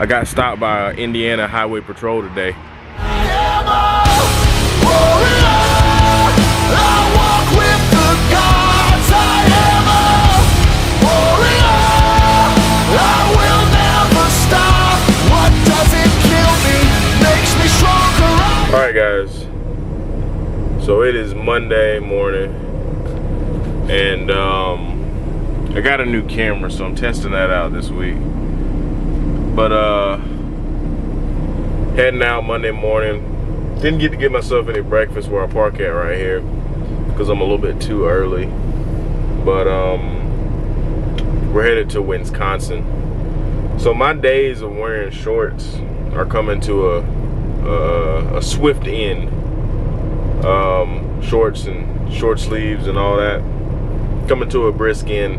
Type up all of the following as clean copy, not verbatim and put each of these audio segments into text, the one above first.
I got stopped by Indiana Highway Patrol today. Alright guys, so it is Monday morning, and I got a new camera, so I'm testing that out this week. But heading out Monday morning. Didn't get to get myself any breakfast where I park at right here because I'm a little bit too early. But we're headed to Wisconsin. So my days of wearing shorts are coming to a swift end. Shorts and short sleeves and all that coming to a brisk end,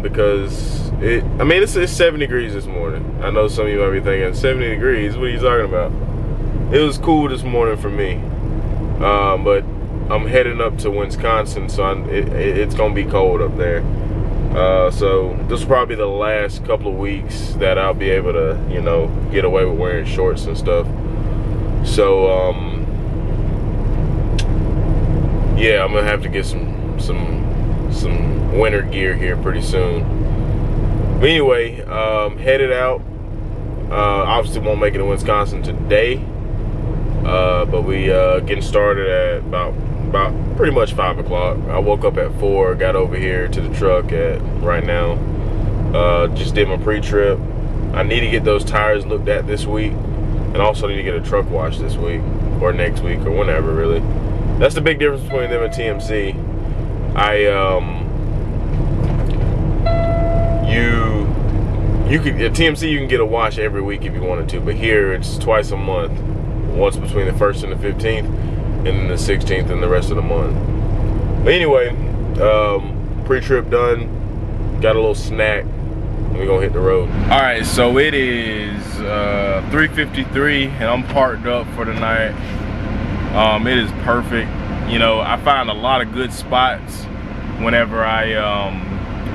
because it's 70 degrees this morning. I know some of you might be thinking, 70 degrees, what are you talking about? It was cool this morning for me, but I'm heading up to Wisconsin, so it's gonna be cold up there. So this will probably be the last couple of weeks that I'll be able to, you know, get away with wearing shorts and stuff. So yeah, I'm gonna have to get some winter gear here pretty soon. But anyway, headed out. Obviously won't make it to Wisconsin today, but we getting started at about pretty much 5 o'clock. I woke up at 4, got over here to the truck at right now. Just did my pre-trip. I need to get those tires looked at this week, and also need to get a truck wash this week or next week or whenever, really. That's the big difference between them and TMC. At TMC you can get a wash every week if you wanted to, but here it's twice a month. Once between the 1st and the 15th, and then the 16th and the rest of the month. But anyway, pre-trip done, got a little snack, and we're gonna hit the road. All right, so it is 3:53, and I'm parked up for the night. It is perfect. You know, I find a lot of good spots whenever I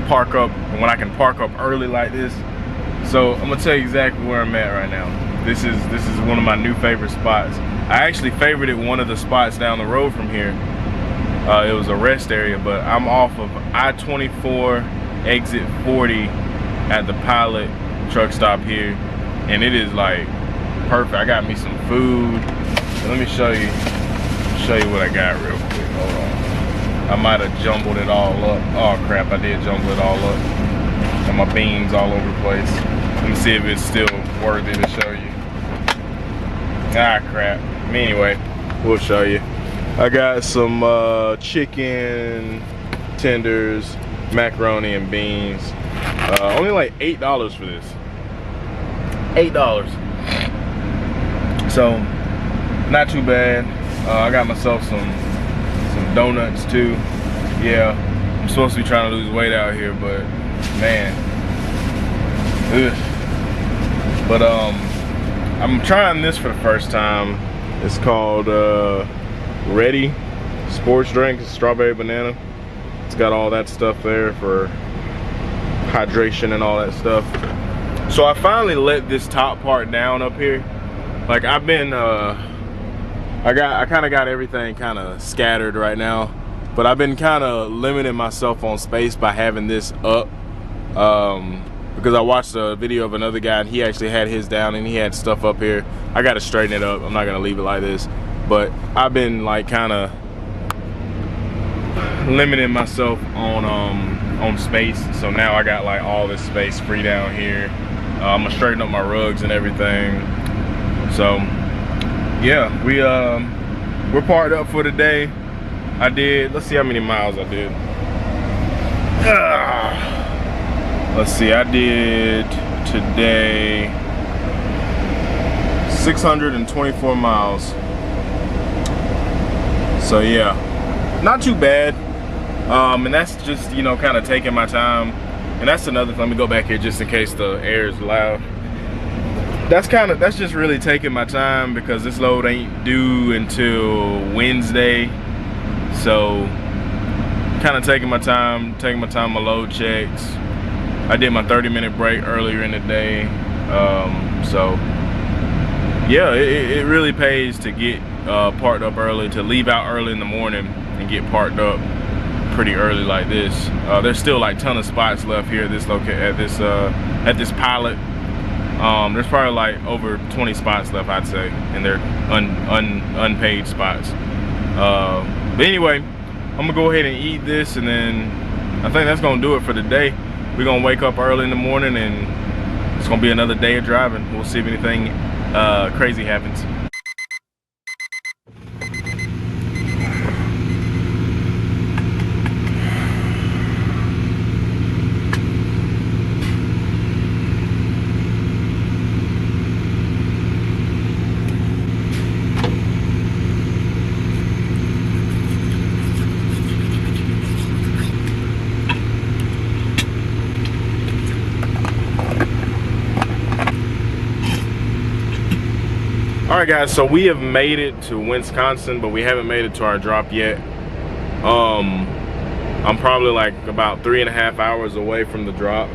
park up, when I can park up early like this. So I'm gonna tell you exactly where I'm at right now. This is one of my new favorite spots. I actually favorited one of the spots down the road from here. It was a rest area, but I'm off of I-24 exit 40 at the Pilot truck stop here, and it is like perfect. I got me some food. So let me show you what I got real quick. Hold on. I might have jumbled it all up. Oh crap, I did jumble it all up. And my beans all over the place. Let me see if it's still worthy to show you. Ah crap. Anyway, we'll show you. I got some chicken tenders, macaroni and beans. Only like $8 for this. $8. So not too bad. I got myself some donuts too. Yeah, I'm supposed to be trying to lose weight out here, but man, ugh. But I'm trying this for the first time. It's called Ready sports drink. It's strawberry banana. It's got all that stuff there for hydration and all that stuff. So I finally let this top part down up here. Like I've been I kind of got everything kind of scattered right now, but I've been kind of limiting myself on space by having this up, because I watched a video of another guy and he actually had his down and he had stuff up here. I got to straighten it up. I'm not gonna leave it like this, but I've been like kind of limiting myself on space. So now I got like all this space free down here. I'm gonna straighten up my rugs and everything. So yeah, we're parked up for the day. Let's see how many miles I did. Let's see, I did today 624 miles. So yeah, not too bad. And that's just, you know, kind of taking my time. And that's another thing. Let me go back here just in case the air is loud. That's just really taking my time because this load ain't due until Wednesday. So kind of taking my time, my load checks. I did my 30-minute break earlier in the day. So yeah, it really pays to get parked up early, to leave out early in the morning and get parked up pretty early like this. There's still like ton of spots left here at this pilot. There's probably like over 20 spots left, I'd say, and they're unpaid spots. But anyway, I'm gonna go ahead and eat this, and then I think that's gonna do it for the day. We're gonna wake up early in the morning, and it's gonna be another day of driving. We'll see if anything crazy happens. All right, guys, so we have made it to Wisconsin, but we haven't made it to our drop yet. I'm probably like about 3.5 hours away from the drop.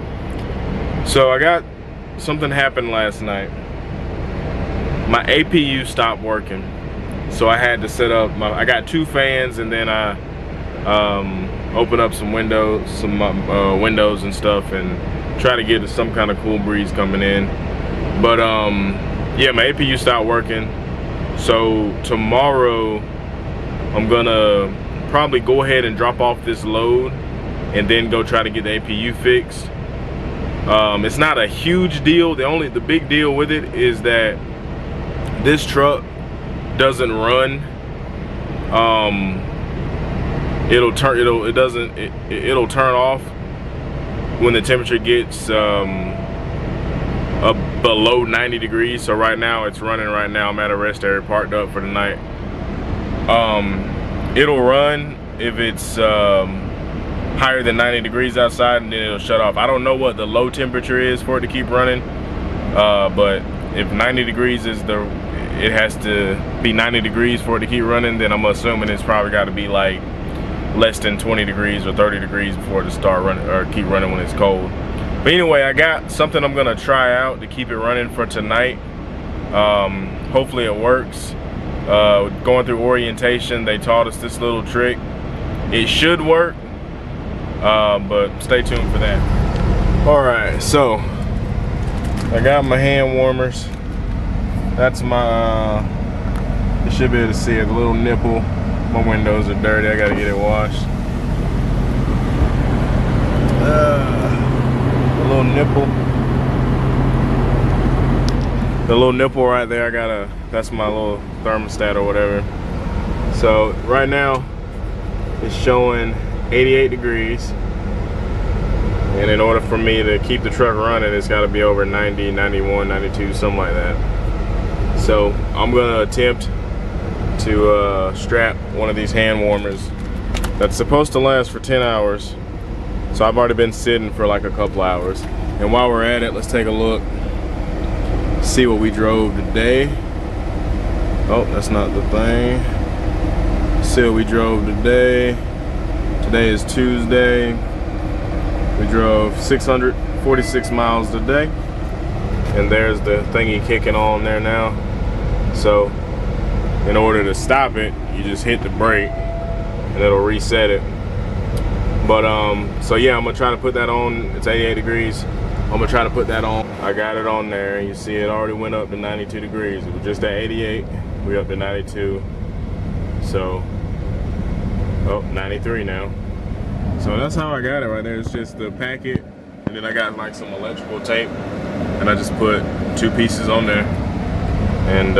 So I got something happened last night. My APU stopped working, so I had to set up I got 2 fans, and then I open up some windows, windows and stuff, and try to get some kind of cool breeze coming in. But yeah, my APU stopped working, so tomorrow I'm gonna probably go ahead and drop off this load and then go try to get the APU fixed. It's not a huge deal. The big deal with it is that this truck doesn't run. It'll turn off when the temperature gets up below 90 degrees. So right now it's running right now. I'm at a rest area parked up for the night. It'll run if it's higher than 90 degrees outside, and then it'll shut off. I don't know what the low temperature is for it to keep running, but if 90 degrees is it has to be 90 degrees for it to keep running, then I'm assuming it's probably got to be like less than 20 degrees or 30 degrees before it start running or keep running when it's cold. But anyway, I got something I'm gonna try out to keep it running for tonight. Hopefully it works. Going through orientation, they taught us this little trick. It should work, but stay tuned for that. All right, so I got my hand warmers. That's my, you should be able to see it, the little nipple. My windows are dirty, I gotta get it washed. Little nipple, the little nipple right there, that's my little thermostat or whatever. So right now it's showing 88 degrees, and in order for me to keep the truck running, it's got to be over 90, 91, 92, something like that. So I'm gonna attempt to strap one of these hand warmers that's supposed to last for 10 hours. So I've already been sitting for like a couple hours. And while we're at it, let's take a look, see what we drove today. Oh, that's not the thing. See what we drove today. Today is Tuesday. We drove 646 miles today. And there's the thingy kicking on there now. So in order to stop it, you just hit the brake and it'll reset it. But so yeah, I'm gonna try to put that on. It's 88 degrees. I'm gonna try to put that on. I got it on there. You see it already went up to 92 degrees. It was just at 88. We're up to 92. So, oh, 93 now. So that's how I got it right there. It's just the packet, and then I got like some electrical tape, and I just put 2 pieces on there. And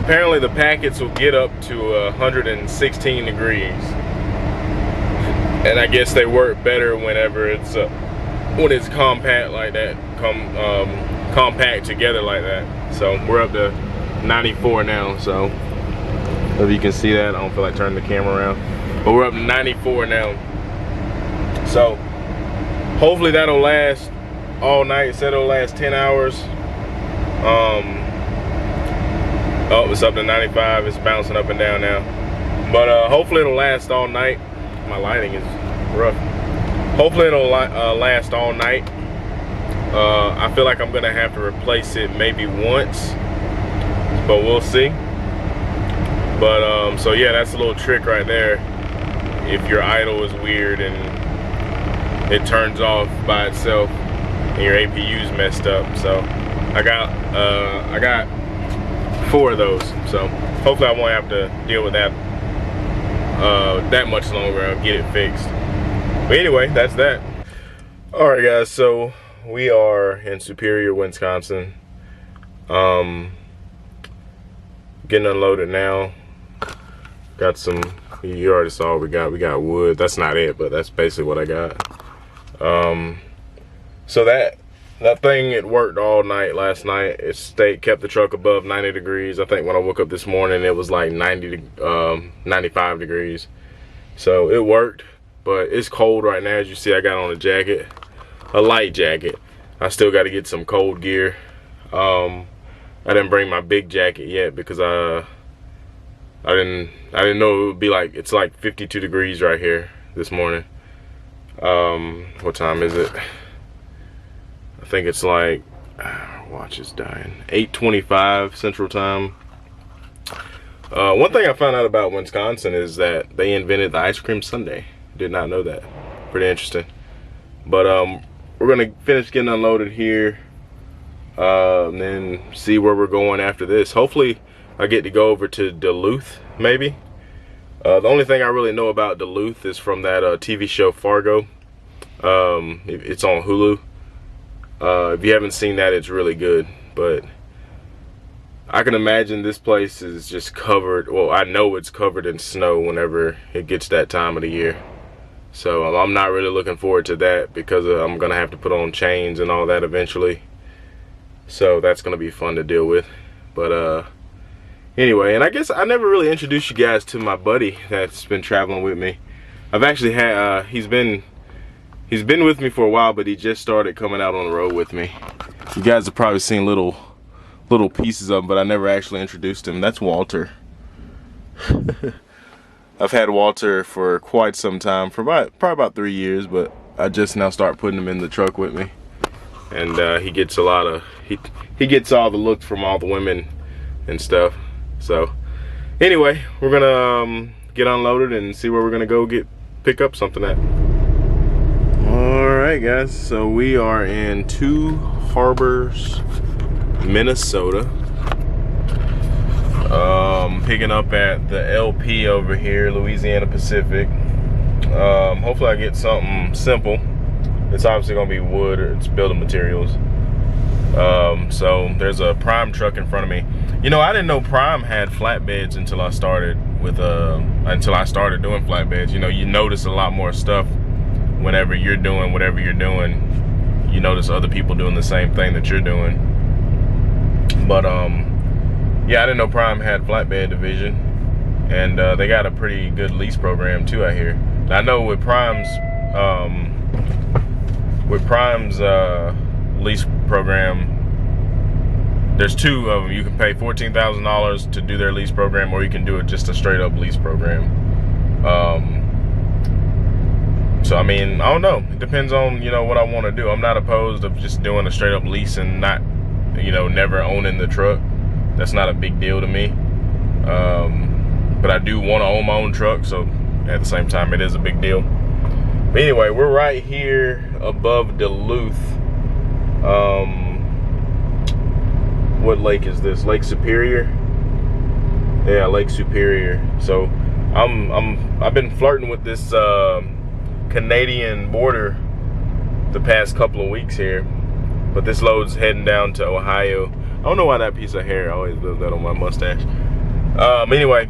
apparently the packets will get up to 116 degrees. And I guess they work better whenever it's when it's compact like that, compact together like that. So we're up to 94 now. So if you can see that, I don't feel like turning the camera around, but we're up to 94 now. So hopefully that'll last all night. It said it'll last 10 hours. Oh, it's up to 95. It's bouncing up and down now, but hopefully it'll last all night. My lighting is rough. Hopefully it'll last all night, I feel like I'm gonna have to replace it maybe once, but we'll see. But so yeah, that's a little trick right there. If your idle is weird and it turns off by itself and your APU's messed up. So I got 4 of those. So hopefully I won't have to deal with that that much longer. I'll get it fixed. But anyway, that's that. All right, guys. So we are in Superior, Wisconsin. Getting unloaded now. Got some. You already saw what we got. We got wood. That's not it, but that's basically what I got. So that thing, it worked all night last night. It kept the truck above 90 degrees. I think when I woke up this morning, it was like 95 degrees. So it worked, but it's cold right now. As you see, I got on a jacket, a light jacket. I still got to get some cold gear. I didn't bring my big jacket yet because I didn't know it would be like, it's like 52 degrees right here this morning. What time is it? I think it's like, watch is dying, 8:25 Central Time. One thing I found out about Wisconsin is that they invented the ice cream sundae. Did not know that. Pretty interesting. But we're gonna finish getting unloaded here, and then see where we're going after this. Hopefully I get to go over to Duluth, maybe. The only thing I really know about Duluth is from that TV show Fargo. It's on Hulu. If you haven't seen that, it's really good. But I can imagine this place is just covered. Well, I know it's covered in snow whenever it gets that time of the year. So I'm not really looking forward to that because I'm gonna have to put on chains and all that eventually. So that's gonna be fun to deal with. But anyway, and I guess I never really introduced you guys to my buddy that's been traveling with me. I've actually had he's been with me for a while, but he just started coming out on the road with me. You guys have probably seen little pieces of him, but I never actually introduced him. That's Walter. I've had Walter for quite some time, for probably about 3 years, but I just now start putting him in the truck with me. And he gets a lot of, he gets all the looks from all the women and stuff. So anyway, we're gonna get unloaded and see where we're gonna go pick up something at. Alright guys, so we are in Two Harbors, Minnesota. Picking up at the LP over here, Louisiana Pacific. Hopefully I get something simple. It's obviously gonna be wood or it's building materials. So there's a Prime truck in front of me. You know, I didn't know Prime had flatbeds until I started doing flatbeds. You know, you notice a lot more stuff whenever you're doing whatever you're doing. You notice other people doing the same thing that you're doing. But yeah, I didn't know Prime had flatbed division, and they got a pretty good lease program too out here. I know with Prime's lease program, there's 2 of them. You can pay $14,000 to do their lease program, or you can do it just a straight up lease program. So I mean, I don't know. It depends on, you know, what I want to do. I'm not opposed of just doing a straight up lease and not, you know, never owning the truck. That's not a big deal to me. But I do want to own my own truck, so at the same time, it is a big deal. But anyway, we're right here above Duluth. What lake is this? Lake Superior? Yeah, Lake Superior. So I've been flirting with this Canadian border the past couple of weeks here, but this load's heading down to Ohio. I don't know why that piece of hair always does that on my mustache. Anyway,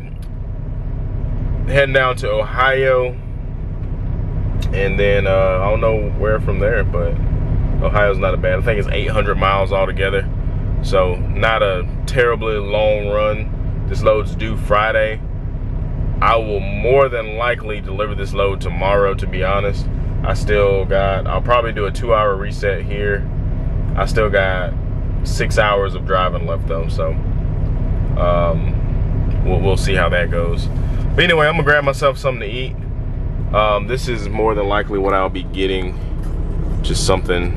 heading down to Ohio, and then I don't know where from there, but Ohio's not a bad. I think it's 800 miles altogether, so not a terribly long run. This load's due Friday. I will more than likely deliver this load tomorrow, to be honest. I'll probably do a 2-hour reset here. I still got 6 hours of driving left though, so we'll see how that goes. But anyway, I'm gonna grab myself something to eat. This is more than likely what I'll be getting, just something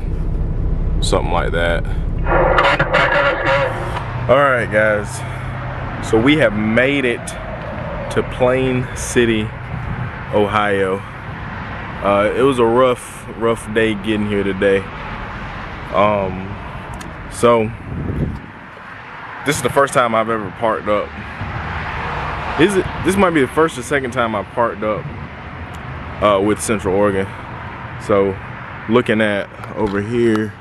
something like that. All right, guys. So we have made it to Plain City, Ohio. It was a rough day getting here today. So this is the first time I've ever parked up. This might be the first or second time I parked up with Central Oregon. So looking at over here,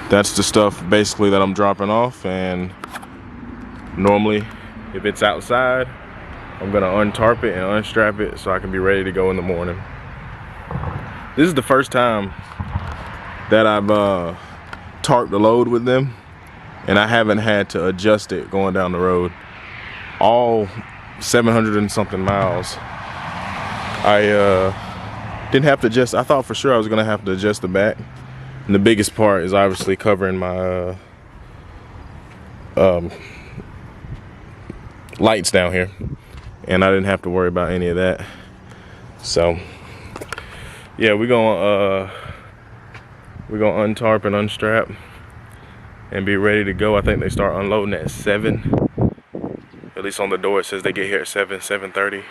that's the stuff basically that I'm dropping off, and normally if it's outside, I'm gonna untarp it and unstrap it so I can be ready to go in the morning. This is the first time that I've tarped the load with them, and I haven't had to adjust it going down the road. All 700 and something miles, I didn't have to adjust. I thought for sure I was gonna have to adjust the back. And the biggest part is obviously covering my lights down here, and I didn't have to worry about any of that. So yeah, we're gonna untarp and unstrap and be ready to go. I think they start unloading at 7. At least on the door it says they get here at 7:30.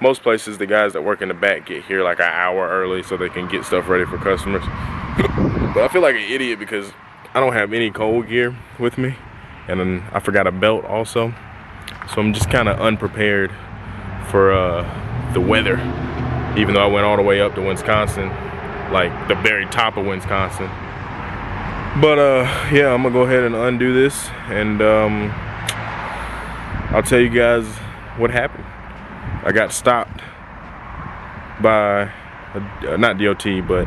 Most places, the guys that work in the back get here like an hour early so they can get stuff ready for customers. But I feel like an idiot because I don't have any cold gear with me, and then I forgot a belt also. So I'm just kind of unprepared for the weather, even though I went all the way up to Wisconsin, like the very top of Wisconsin. But yeah, I'm gonna go ahead and undo this, and I'll tell you guys what happened. I got stopped by, not DOT, but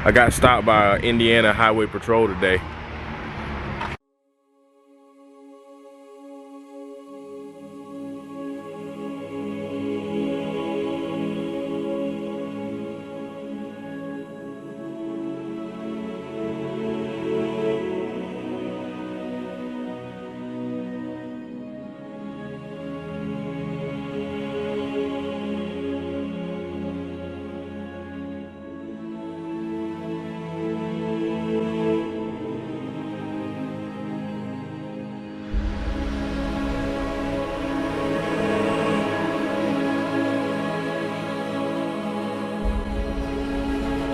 I got stopped by Indiana Highway Patrol today.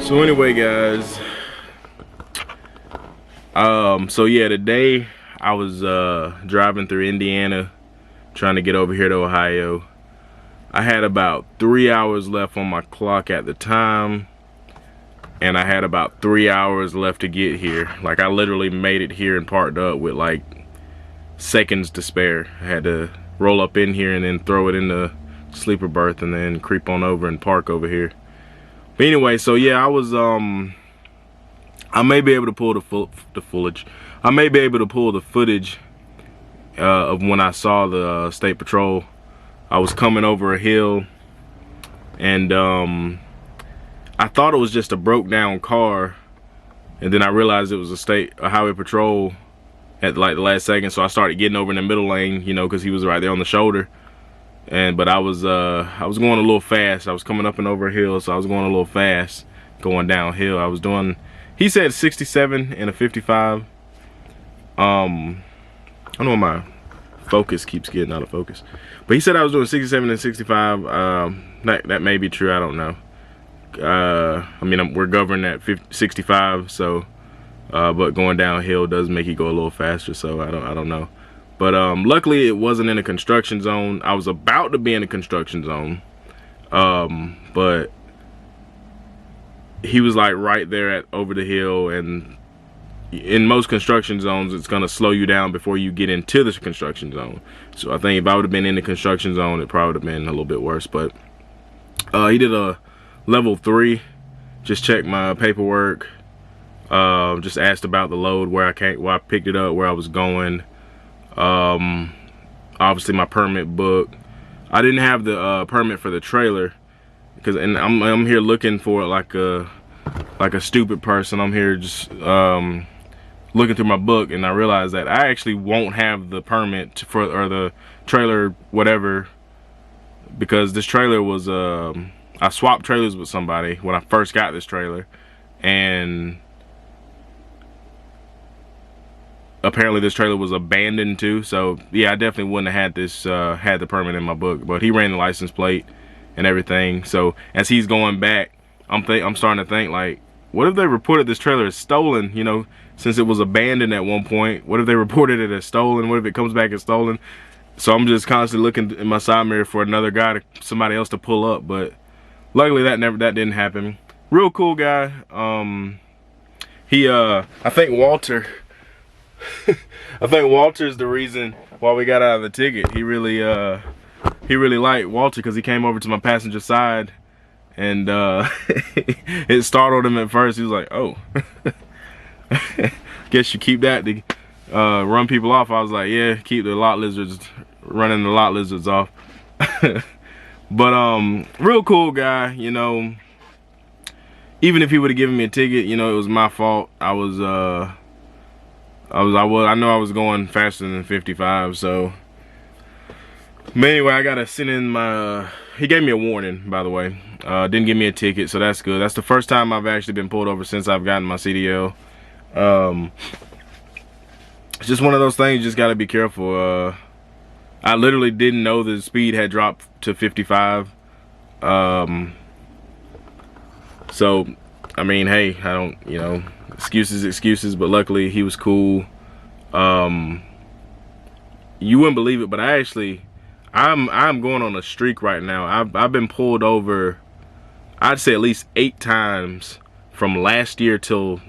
So anyway, guys, so yeah, today I was driving through Indiana trying to get over here to Ohio. I had about 3 hours left on my clock at the time, and I had about 3 hours left to get here. Like, I literally made it here and parked up with like seconds to spare. I had to roll up in here and then throw it in the sleeper berth and then creep on over and park over here. But anyway, so yeah, I was I may be able to pull the footage. I may be able to pull the footage of when I saw the state patrol. I was coming over a hill, and I thought it was just a broke down car, and then I realized it was a highway patrol at like the last second. So I started getting over in the middle lane, you know, because he was right there on the shoulder. But I was going a little fast. I was coming up and over a hill, so I was going a little fast going downhill. I was doing, he said 67 and a 55. I don't know why my focus keeps getting out of focus, but he said I was doing 67 and 65. That may be true, I don't know. I mean, we're governed at 65, so but going downhill does make you go a little faster, so I don't know. But luckily it wasn't in a construction zone. I was about to be in a construction zone, but he was like right there over the hill, and in most construction zones it's gonna slow you down before you get into the construction zone. So I think if I would have been in the construction zone, it probably would have been a little bit worse. But he did a level 3, just checked my paperwork, just asked about the load, where I picked it up, where I was going. Obviously my permit book. I didn't have the permit for the trailer, and I'm here looking for it like a stupid person. I'm here just looking through my book, and I realized that I actually won't have the permit or the trailer whatever, because this trailer was I swapped trailers with somebody when I first got this trailer, and apparently this trailer was abandoned too. So yeah, I definitely wouldn't have had this had the permit in my book. But he ran the license plate and everything. So as he's going back, I'm starting to think, like, what if they reported this trailer as stolen? You know, since it was abandoned at one point, what if they reported it as stolen? What if it comes back as stolen? So I'm just constantly looking in my side mirror for another guy, somebody else to pull up. But luckily that didn't happen. Real cool guy. I think Walter. I think Walter's the reason why we got out of the ticket. He really liked Walter because he came over to my passenger side, and it startled him at first. He was like, "Oh, guess you keep that to run people off." I was like, "Yeah, keep the lot lizards running the lot lizards off." But real cool guy, you know. Even if he would have given me a ticket, you know, it was my fault. I know I was going faster than 55, so. But anyway, I gotta send in my, he gave me a warning, by the way. Didn't give me a ticket, so that's good. That's the first time I've actually been pulled over since I've gotten my CDL. It's just one of those things, you just gotta be careful. I literally didn't know the speed had dropped to 55. So, I mean, hey, I don't, you know, excuses, but luckily he was cool. You wouldn't believe it, but I'm going on a streak right now. I've been pulled over, I'd say at least 8 times from last year till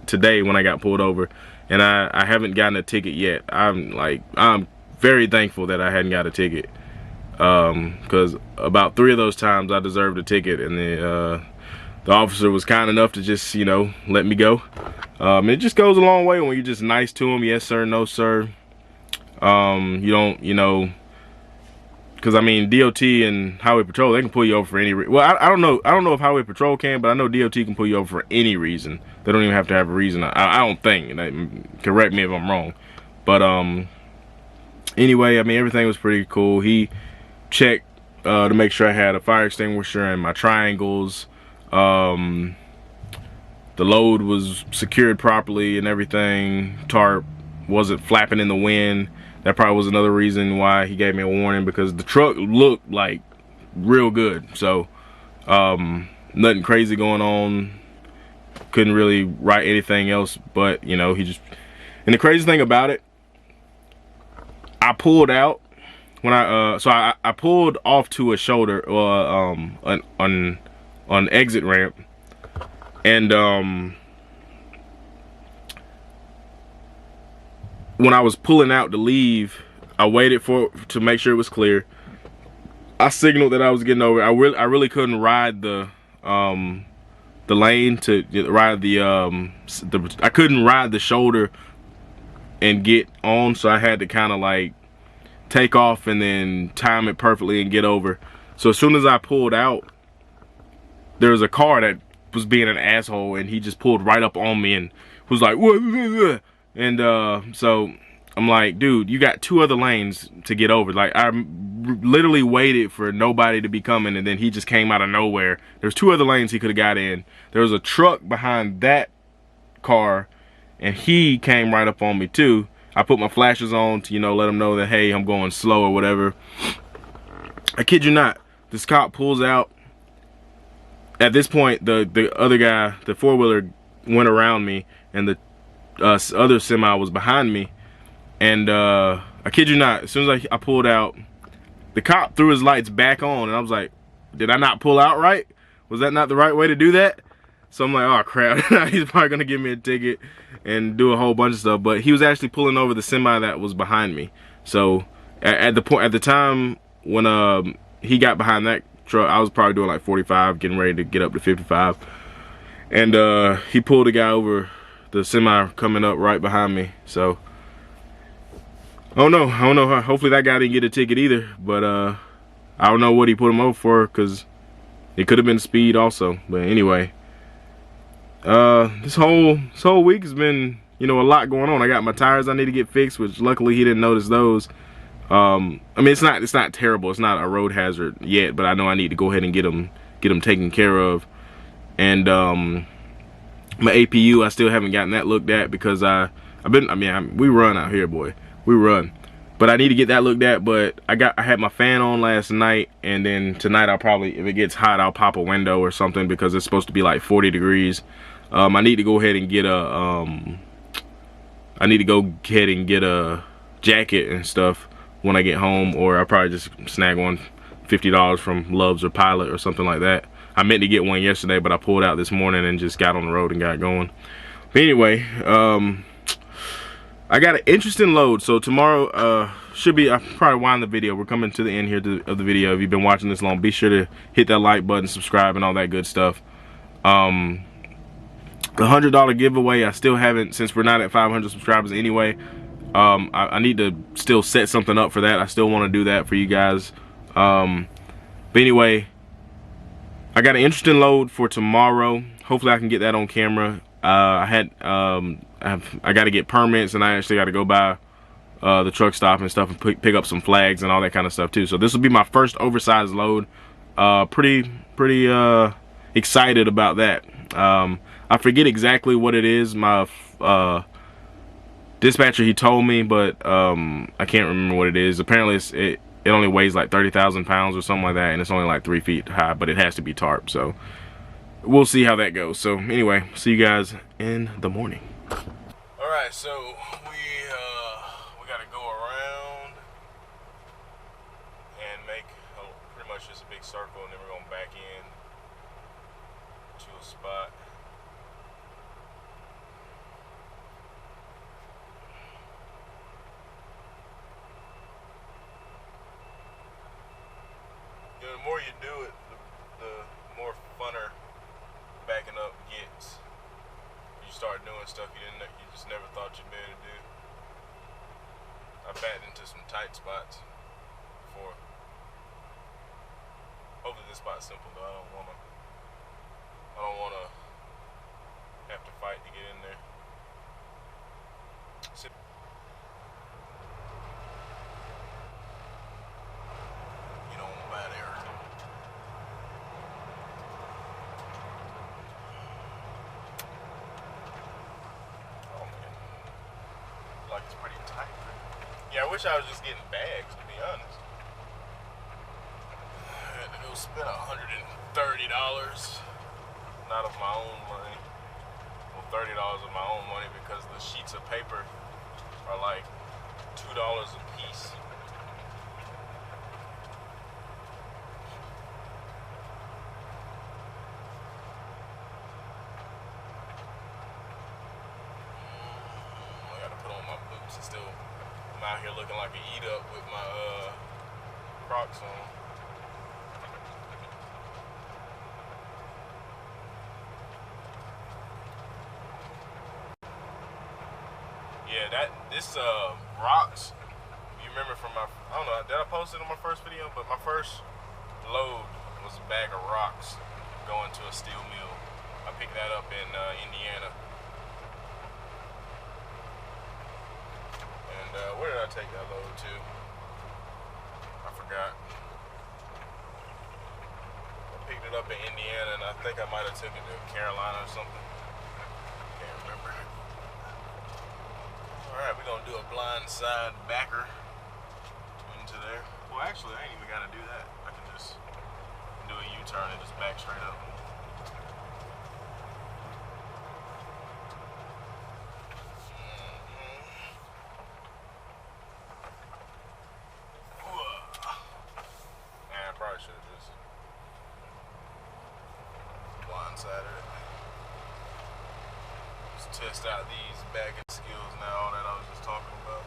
today when I got pulled over, and I haven't gotten a ticket yet. I'm very thankful that I hadn't got a ticket, because about 3 of those times I deserved a ticket, and the officer was kind enough to just, you know, let me go. It just goes a long way when you're just nice to them. Yes sir, no sir. You don't, you know, because I mean, DOT and Highway Patrol, they can pull you over for any reason. Well, I don't know if Highway Patrol can, but I know DOT can pull you over for any reason. They don't even have to have a reason. I don't think. Correct me if I'm wrong. But anyway, I mean, everything was pretty cool. He checked to make sure I had a fire extinguisher and my triangles. The load was secured properly and everything. Tarp wasn't flapping in the wind. That probably was another reason why he gave me a warning, because the truck looked like real good. So nothing crazy going on. Couldn't really write anything else, but you know, he just, and the crazy thing about it, I pulled out when I pulled off to a shoulder, on exit ramp, and when I was pulling out to leave, I waited to make sure it was clear. I signaled that I was getting over. I really couldn't ride the lane to ride I couldn't ride the shoulder and get on, so I had to kind of like take off and then time it perfectly and get over. So as soon as I pulled out, there was a car that was being an asshole, and he just pulled right up on me and was like, "What?" And so I'm like, dude, you got 2 other lanes to get over. Like, I literally waited for nobody to be coming, and then he just came out of nowhere. There's 2 other lanes he could have got in. There was a truck behind that car, and he came right up on me too. I put my flashers on to, you know, let him know that, hey, I'm going slow or whatever. I kid you not, this cop pulls out. At this point, the other guy, the 4-wheeler, went around me, and the other semi was behind me. And I kid you not, as soon as I pulled out, the cop threw his lights back on, and I was like, did I not pull out right? Was that not the right way to do that? So I'm like, oh crap, he's probably gonna give me a ticket and do a whole bunch of stuff. But he was actually pulling over the semi that was behind me. So at the time when he got behind that truck, I was probably doing like 45, getting ready to get up to 55. And he pulled a guy over the semi coming up right behind me. So I don't know how, hopefully that guy didn't get a ticket either, but I don't know what he put him over for, because it could have been speed also. But anyway, this whole week has been, you know, a lot going on. I got my tires I need to get fixed, which luckily he didn't notice those. I mean, it's not terrible, it's not a road hazard yet, but I know I need to go ahead and get them taken care of. And my APU, I still haven't gotten that looked at, because I We run out here, boy. We run. But I need to get that looked at. But I had my fan on last night, and then tonight I'll probably, if it gets hot, I'll pop a window or something because it's supposed to be like 40 degrees. I need to go ahead and get a jacket and stuff when I get home, or I'll probably just snag one $50 from Love's or Pilot or something like that. I meant to get one yesterday, but I pulled out this morning and just got on the road and got going. But anyway, I got an interesting load. So tomorrow I'll probably wind the video. We're coming to the end here of the video. If you've been watching this long, be sure to hit that like button, subscribe, and all that good stuff. The $100 giveaway, I still haven't, since we're not at 500 subscribers anyway. I need to still set something up for that. I still want to do that for you guys. But anyway, I got an interesting load for tomorrow. Hopefully I can get that on camera. I got to get permits, and I actually got to go by the truck stop and stuff and pick up some flags and all that kind of stuff too. So this will be my first oversized load. Pretty excited about that. I forget exactly what it is. My dispatcher, he told me, but I can't remember what it is. Apparently it only weighs like 30,000 pounds or something like that, and it's only like 3 feet high, but it has to be tarp. So we'll see how that goes. So anyway, see you guys in the morning. All right, so we got to go around and make pretty much just a big circle, and then we're going back in to a spot. You know, the more you do it, the more funner backing up gets. You start doing stuff you just never thought you'd be able to do. I backed into some tight spots before. Hopefully this spot's simple though. I don't wanna have to fight to get in there. You don't want bad air. It's pretty tight. Yeah, I wish I was just getting bags, to be honest. I had to go spend $130, not of my own money. Well, $30 of my own money, because the sheets of paper are like $2 a piece. Still, I'm out here looking like an eat-up with my Crocs on. Yeah, this rocks, you remember from my, I don't know, did I post it on my first video? But my first load was a bag of rocks going to a steel mill. I picked that up in Indiana. Where did I take that load to? I forgot. I picked it up in Indiana, and I think I might have took it to Carolina or something. Can't remember. Alright, we're going to do a blind side backer into there. Well, actually, I ain't even got to do that. I can just do a U-turn and just back straight up. Test out these bagging skills now, all that I was just talking about.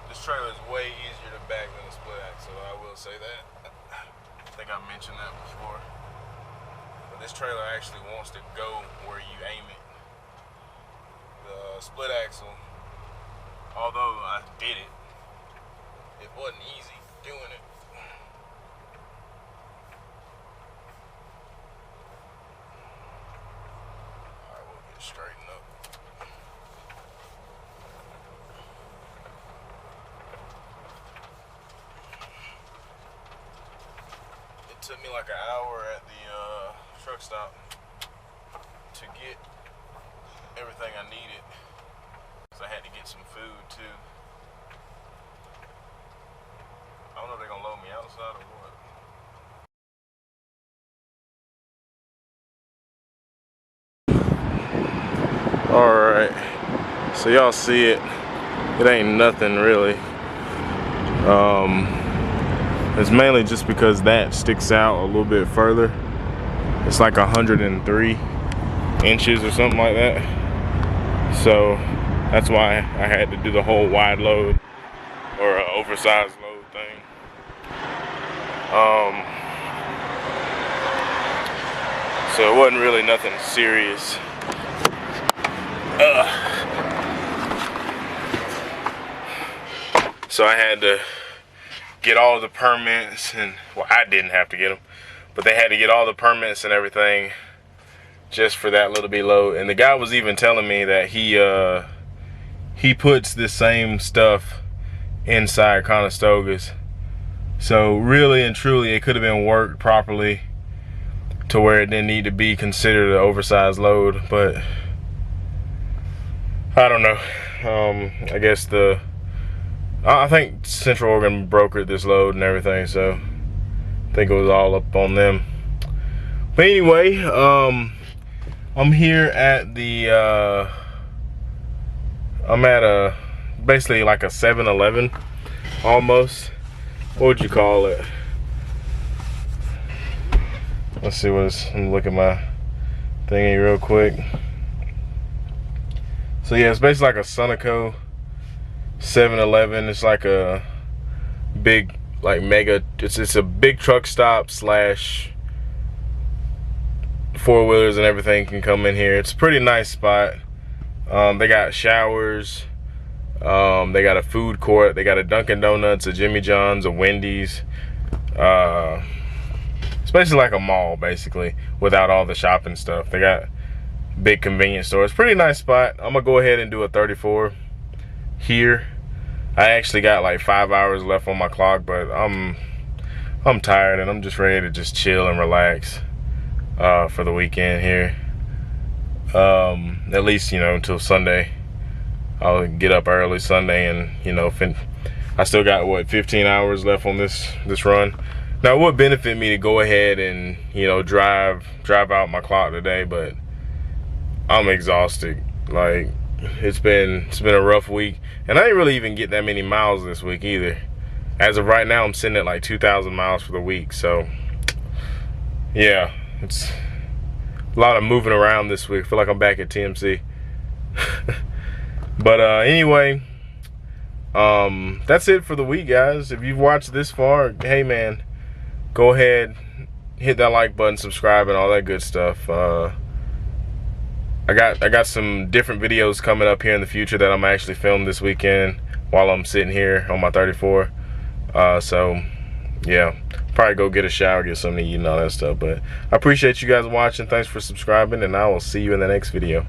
This trailer is way easier to back than a split axle, I will say that. I think I mentioned that before. But this trailer actually wants to go where you aim it. The split axle, although I did it, it wasn't easy doing it. Alright, we'll get it straightened up. took me like an hour at the truck stop to get everything I needed. So I had to get some food too. I don't know if they're gonna load me outside or what. Alright, so y'all see it. It ain't nothing really. It's mainly just because that sticks out a little bit further. It's like 103 inches or something like that. So that's why I had to do the whole wide load or oversized load thing. So it wasn't really nothing serious. So I had to get all the permits, and well, I didn't have to get them, but they had to get all the permits and everything just for that little bit load. And the guy was even telling me that he puts the same stuff inside Conestogas. So really and truly, it could have been worked properly to where it didn't need to be considered an oversized load. But I don't know. I guess I think Central Oregon brokered this load and everything, so I think it was all up on them. But anyway, I'm here at the I'm at basically like a 7-Eleven almost. What would you call it? Let's see let me look at my thingy real quick. So yeah, it's basically like a Sunoco 7-Eleven. It's like a big, like mega, it's a big truck stop slash four-wheelers and everything can come in here. It's a pretty nice spot. They got showers, they got a food court, they got a Dunkin' Donuts, a Jimmy John's, a Wendy's. It's basically like a mall, basically, without all the shopping stuff. They got big convenience store. It's a pretty nice spot. I'm gonna go ahead and do a 34 here. I actually got like 5 hours left on my clock, but I'm tired and I'm just ready to just chill and relax for the weekend here. At least, you know, until Sunday. I'll get up early Sunday and, you know, I still got what, 15 hours left on this run. Now it would benefit me to go ahead and, you know, drive out my clock today, but I'm exhausted. Like, it's been a rough week, and I didn't really even get that many miles this week either. As of right now, I'm sitting at like 2,000 miles for the week. So yeah, it's a lot of moving around this week. I feel like I'm back at TMC. But anyway, that's it for the week, guys. If you've watched this far, hey man, go ahead, hit that like button, subscribe, and all that good stuff. I got some different videos coming up here in the future that I'm actually filming this weekend while I'm sitting here on my 34. So yeah, probably go get a shower, get something to eat and all that stuff. But I appreciate you guys watching. Thanks for subscribing, and I will see you in the next video.